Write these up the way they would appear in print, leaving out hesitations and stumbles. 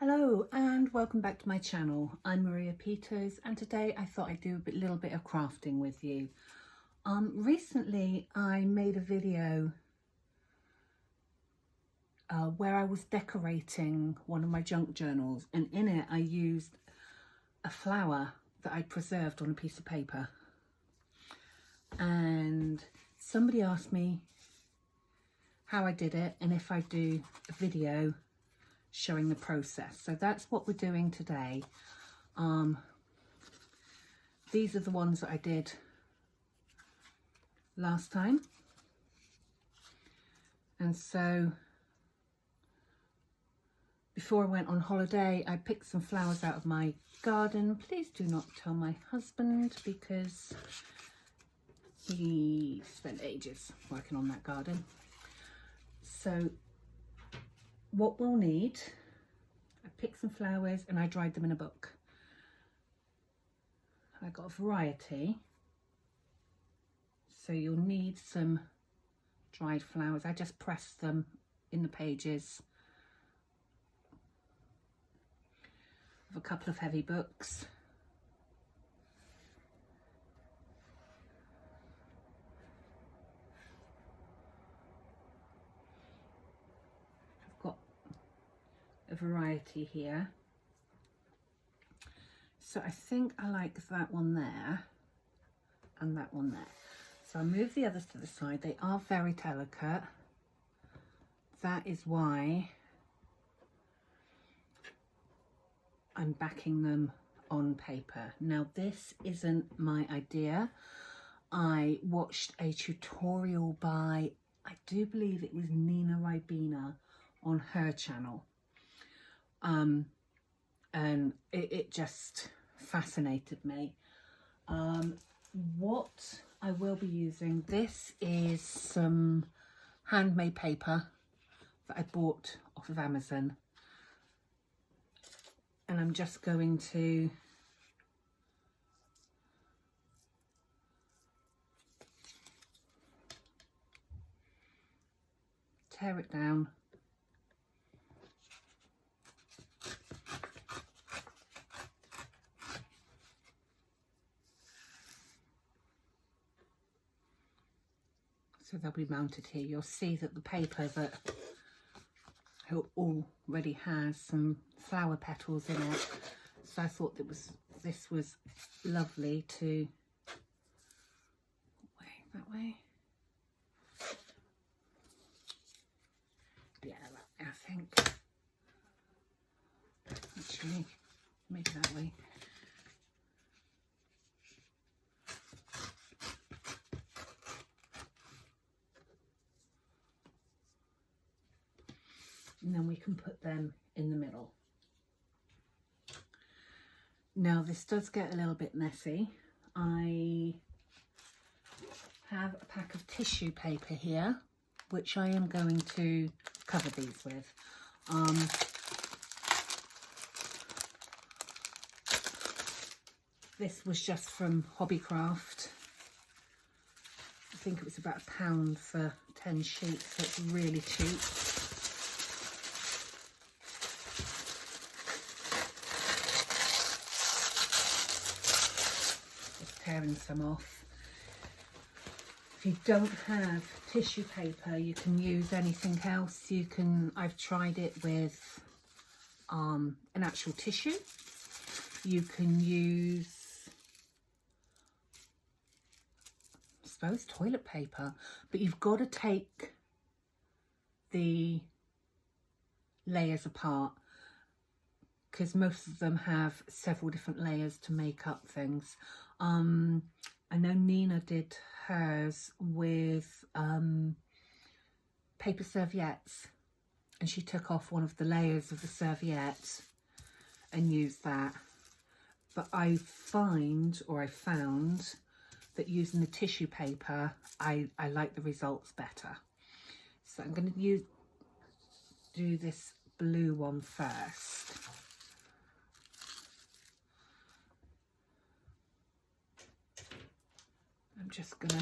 Hello and welcome back to my channel. I'm Maria Peters and today I thought I'd do a little bit of crafting with you. Recently I made a video where I was decorating one of my junk journals, and in it I used a flower that I preserved on a piece of paper, and somebody asked me how I did it and if I do a video showing the process. So that's what we're doing today. These are the ones that I did last time, and so before I went on holiday I picked some flowers out of my garden. Please do not tell my husband because he spent ages working on that garden. So what we'll need, I picked some flowers and I dried them in a book. I got a variety, so you'll need some dried flowers. I just pressed them in the pages of a couple of heavy books. I've got a variety here. So I think I like that one there and that one there. So I move the others to the side. They are very delicate. That is why I'm backing them on paper. Now this isn't my idea. I watched a tutorial by, I do believe it was Nina Ribena on her channel. And it just fascinated me. What I will be using, this is some handmade paper that I bought off of Amazon, and I'm just going to tear it down. So they'll be mounted here. You'll see that the paper that already has some flower petals in it. So I thought this was lovely to that way. Yeah, I think actually maybe that way. And then we can put them in the middle. Now this does get a little bit messy. I have a pack of tissue paper here, which I am going to cover these with. This was just from Hobbycraft. I think it was about £1 for 10 sheets, so it's really cheap. Tearing some off. If you don't have tissue paper, you can use anything else. I've tried it with an actual tissue. You can use, I suppose, toilet paper, but you've got to take the layers apart, because most of them have several different layers to make up things. I know Nina did hers with paper serviettes, and she took off one of the layers of the serviette and used that. But I found that using the tissue paper, I like the results better. So I'm going to do this blue one first. I'm just gonna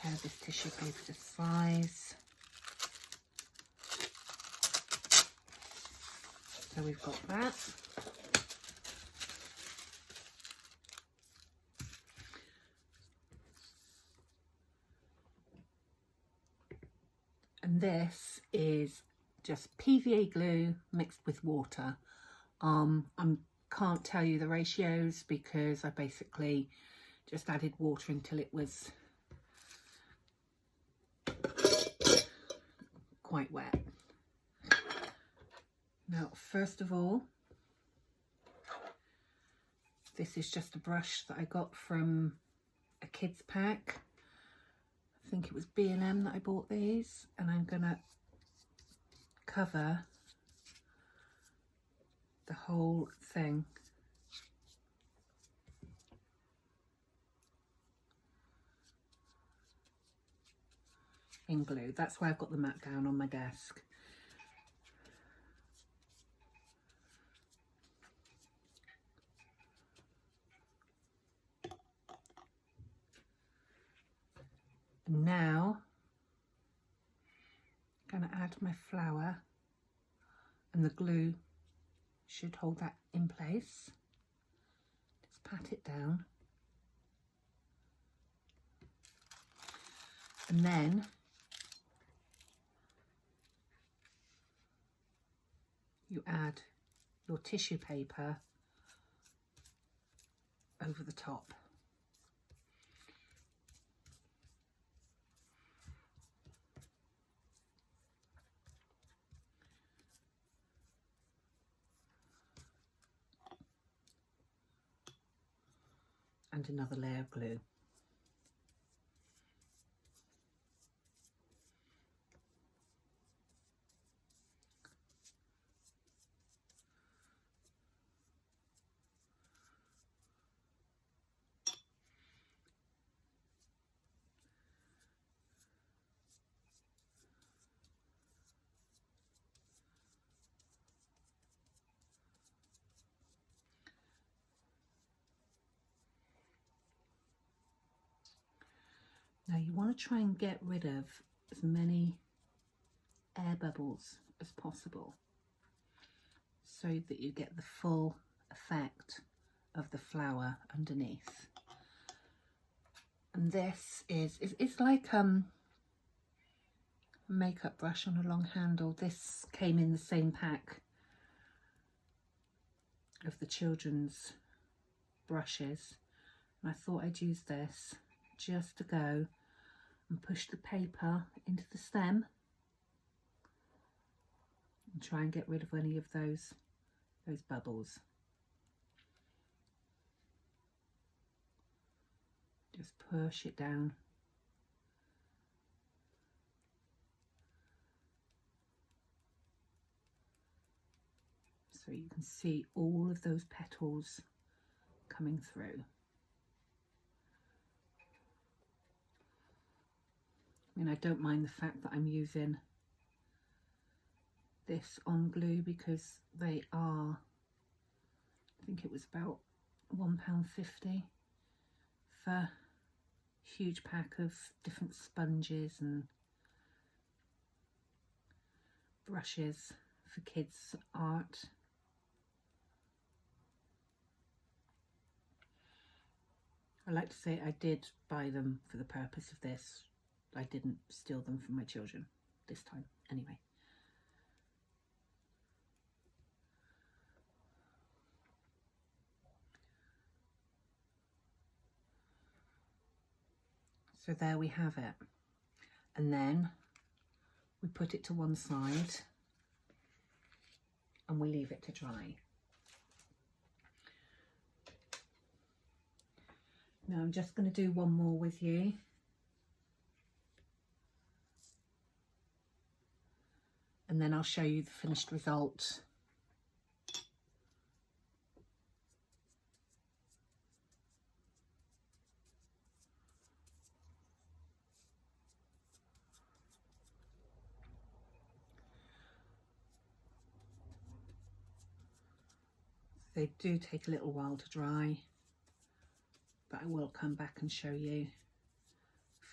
tear this tissue paper to size. So we've got that. And this is just PVA glue mixed with water. I can't tell you the ratios because I basically just added water until it was quite wet. Now, first of all, this is just a brush that I got from a kids pack. I think it was B&M that I bought these, and I'm gonna cover the whole thing in glue. That's why I've got the mat down on my desk. And now I'm going to add my flour, and the glue should hold that in place. Just pat it down. And then you add your tissue paper over the top. And another layer of glue. Now you want to try and get rid of as many air bubbles as possible so that you get the full effect of the flour underneath. And this is, it's like a makeup brush on a long handle. This came in the same pack of the children's brushes, and I thought I'd use this just to go and push the paper into the stem and try and get rid of any of those bubbles. Just push it down. So you can see all of those petals coming through. I mean, I don't mind the fact that I'm using this on glue because they are, I think it was about £1.50 for a huge pack of different sponges and brushes for kids' art. I like to say I did buy them for the purpose of this. I didn't steal them from my children this time, anyway. So there we have it. And then we put it to one side and we leave it to dry. Now I'm just going to do one more with you. And then I'll show you the finished result. They do take a little while to dry, but I will come back and show you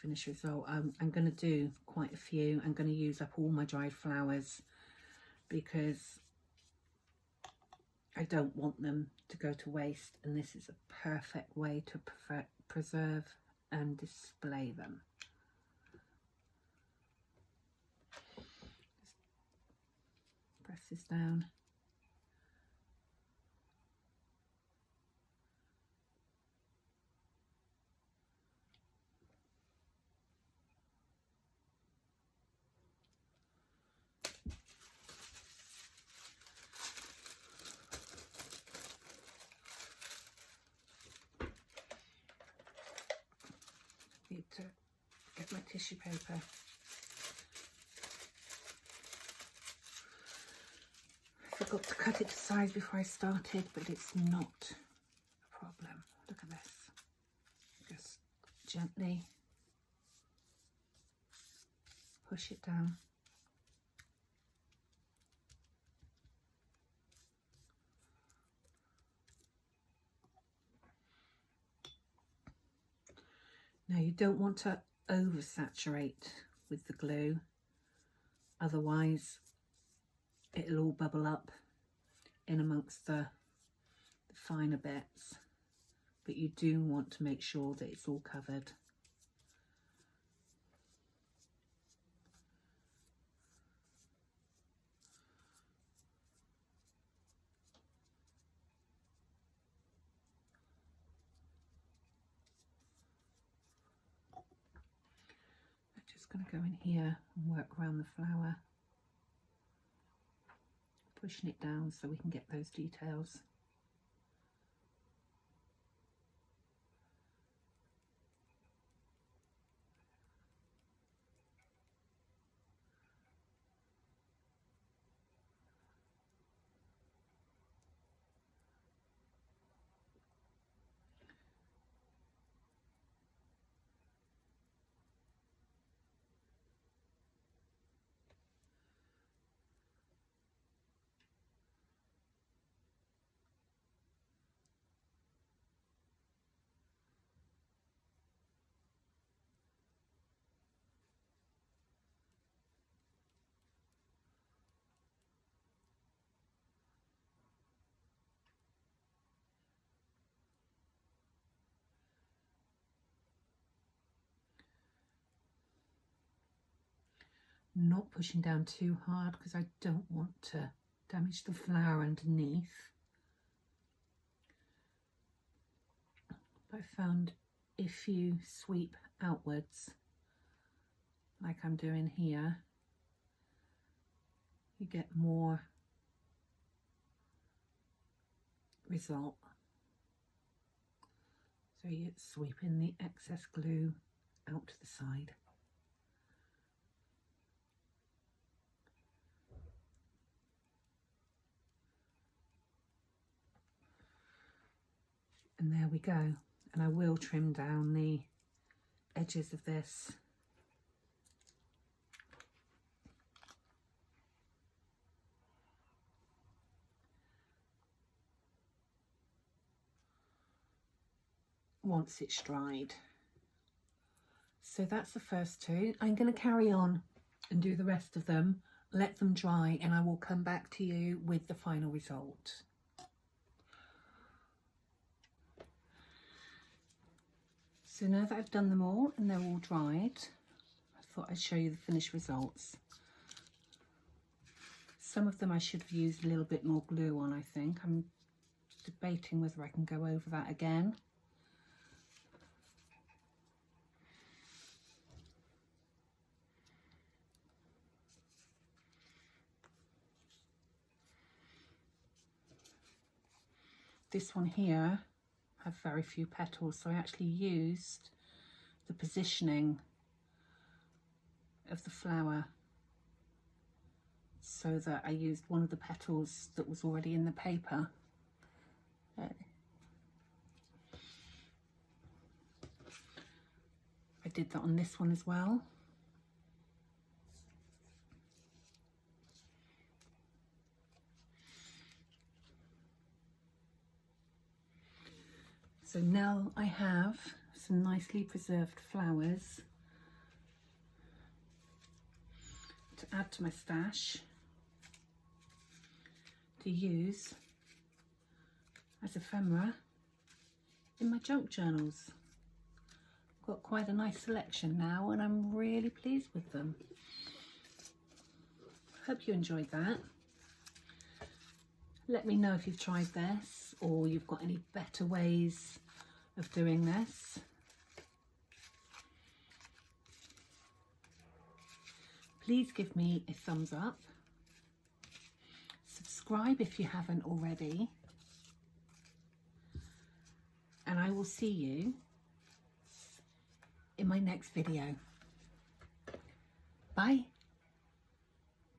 finished result. I'm going to do quite a few. I'm going to use up all my dried flowers because I don't want them to go to waste, and this is a perfect way to preserve and display them. Just press this down. Need to get my tissue paper. I forgot to cut it to size before I started, but it's not a problem. Look at this. Just gently push it down. Now you don't want to oversaturate with the glue, otherwise it'll all bubble up in amongst the finer bits, but you do want to make sure that it's all covered. Going to go in here and work around the flower, pushing it down so we can get those details. Not pushing down too hard because I don't want to damage the flower underneath. But I found if you sweep outwards, like I'm doing here, you get more result. So you're sweeping the excess glue out to the side. And there we go. And I will trim down the edges of this. Once it's dried. So that's the first two. I'm going to carry on and do the rest of them, let them dry, and I will come back to you with the final result. So now that I've done them all and they're all dried, I thought I'd show you the finished results. Some of them I should have used a little bit more glue on, I think. I'm debating whether I can go over that again. This one here have very few petals, so I actually used the positioning of the flower so that I used one of the petals that was already in the paper. I did that on this one as well. So now I have some nicely preserved flowers to add to my stash to use as ephemera in my junk journals. Got quite a nice selection now and I'm really pleased with them. Hope you enjoyed that. Let me know if you've tried this or you've got any better ways of doing this. Please give me a thumbs up. Subscribe if you haven't already. And I will see you in my next video. Bye.